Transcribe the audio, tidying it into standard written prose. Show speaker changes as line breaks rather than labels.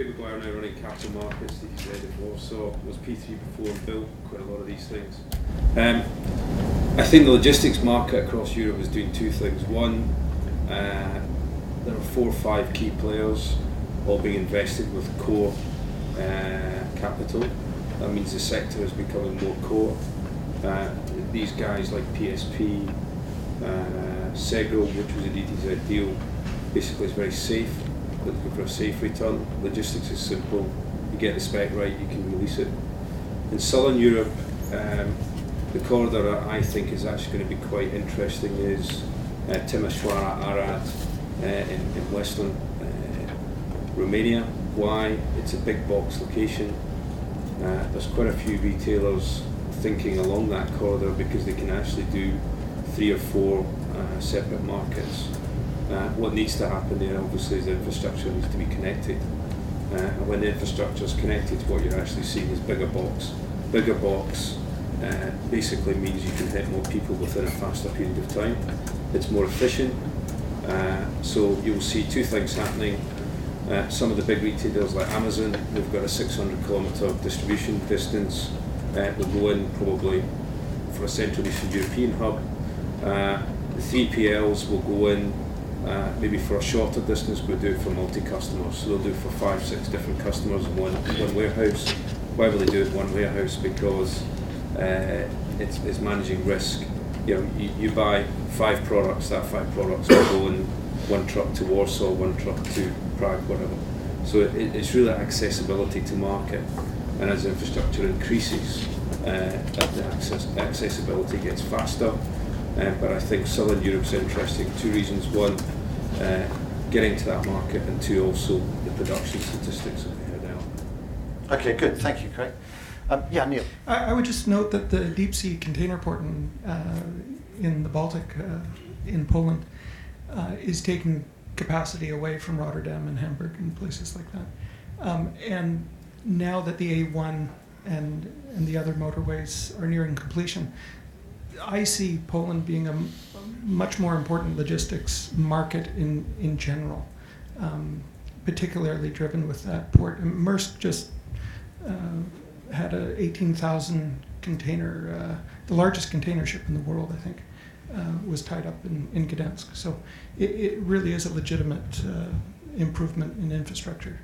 Maguire now running capital markets, DTZ at Warsaw, was P3 before and built quite a lot of these things. I think the logistics market across Europe is doing two things. One, there are 4 or 5 key players all being invested with core capital. That means the sector is becoming more core. These guys like PSP, Segro, which was a DTZ deal, basically is very safe, looking for a safe return. Logistics is simple, you get the spec right, you can release it. In Southern Europe, the corridor I think is actually going to be quite interesting is Timișoara, Arad in western Romania. Why? It's a big box location. There's quite a few retailers thinking along that corridor because they can actually do 3 or 4 separate markets. What needs to happen there obviously is the infrastructure needs to be connected. And when the infrastructure is connected, what you're actually seeing is bigger box. Bigger box basically means you can hit more people within a faster period of time. It's more efficient. So you'll see 2 things happening. Some of the big retailers like Amazon, they've got a 600-kilometre distribution distance. They'll go in probably for a Central Eastern European hub. The 3PLs will go in maybe for a shorter distance, but do it for multi-customers. So they'll do it for 5, 6 different customers in one warehouse. Why will they do it in one warehouse? Because it's managing risk. You buy 5 products, that 5 products will go in one truck to Warsaw, one truck to Prague, whatever. So it's really accessibility to market, and as infrastructure increases, the accessibility gets faster. But I think Southern Europe's interesting. 2 reasons: 1, getting to that market, and 2, also the production statistics that we heard out.
Okay, good. Thank you, Craig. Yeah, Neil.
I would just note that the deep sea container port in the Baltic, in Poland, is taking capacity away from Rotterdam and Hamburg and places like that. And now that the A1 and the other motorways are nearing completion, I see Poland being a much more important logistics market in general, particularly driven with that port. And Maersk just had a 18,000 container, the largest container ship in the world, I think, was tied up in Gdansk. So it really is a legitimate improvement in infrastructure.